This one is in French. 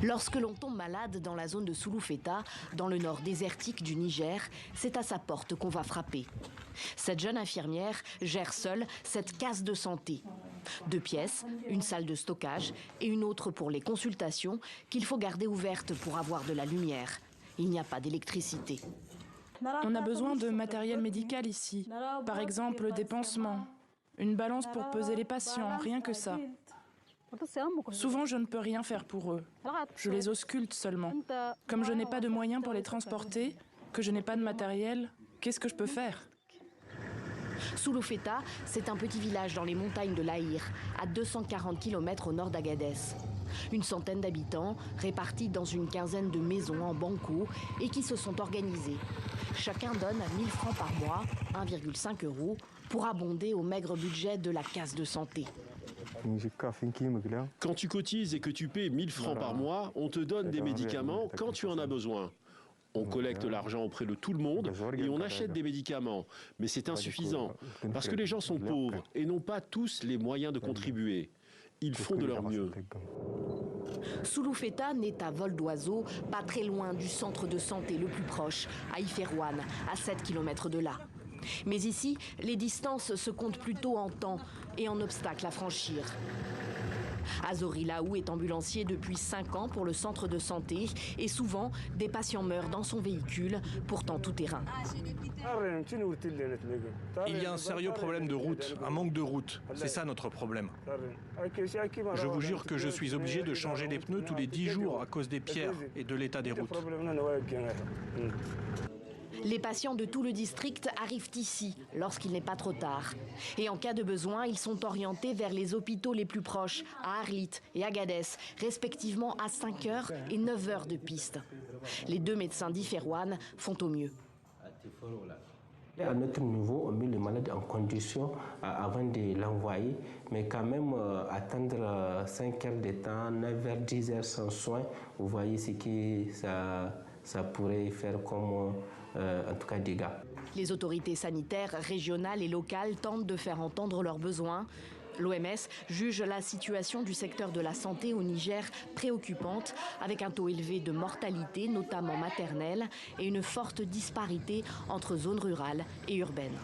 Lorsque l'on tombe malade dans la zone de Souloufeta, dans le nord désertique du Niger, c'est à sa porte qu'on va frapper. Cette jeune infirmière gère seule cette case de santé. 2 pièces, une salle de stockage et une autre pour les consultations qu'il faut garder ouverte pour avoir de la lumière. Il n'y a pas d'électricité. On a besoin de matériel médical ici. Par exemple, des pansements, une balance pour peser les patients, rien que ça. Souvent, je ne peux rien faire pour eux. Je les ausculte seulement. Comme je n'ai pas de moyens pour les transporter, que je n'ai pas de matériel, qu'est-ce que je peux faire ? Souloufeta, c'est un petit village dans les montagnes de l'Aïr, à 240 km au nord d'Agadez. Une centaine d'habitants répartis dans une quinzaine de maisons en banco et qui se sont organisés. Chacun donne 1 000 francs par mois, 1,5 € pour abonder au maigre budget de la case de santé. Quand tu cotises et que tu paies 1 000 francs par mois, on te donne des médicaments quand tu en as besoin. On collecte l'argent auprès de tout le monde et on achète des médicaments. Mais c'est insuffisant, parce que les gens sont pauvres et n'ont pas tous les moyens de contribuer. Ils font de leur mieux. Souloufeta n'est à vol d'oiseau, pas très loin du centre de santé le plus proche, à Iferouane, à 7 km de là. Mais ici, les distances se comptent plutôt en temps et en obstacles à franchir. Azori Laou est ambulancier depuis 5 ans pour le centre de santé et souvent, des patients meurent dans son véhicule, pourtant tout terrain. Il y a un sérieux problème de route, un manque de route. C'est ça notre problème. Je vous jure que je suis obligé de changer les pneus tous les 10 jours à cause des pierres et de l'état des routes. Les patients de tout le district arrivent ici lorsqu'il n'est pas trop tard. Et en cas de besoin, ils sont orientés vers les hôpitaux les plus proches, à Arlit et Agadez, respectivement à 5 heures et 9 heures de piste. Les 2 médecins d'Iferouane font au mieux. À notre niveau, on met le malade en condition avant de l'envoyer, mais quand même attendre 5 heures de temps, 9 heures, 10 heures sans soins, vous voyez ce que ça pourrait faire comme en tout cas dégâts. Les autorités sanitaires régionales et locales tentent de faire entendre leurs besoins. L'OMS juge la situation du secteur de la santé au Niger préoccupante, avec un taux élevé de mortalité, notamment maternelle, et une forte disparité entre zones rurales et urbaines.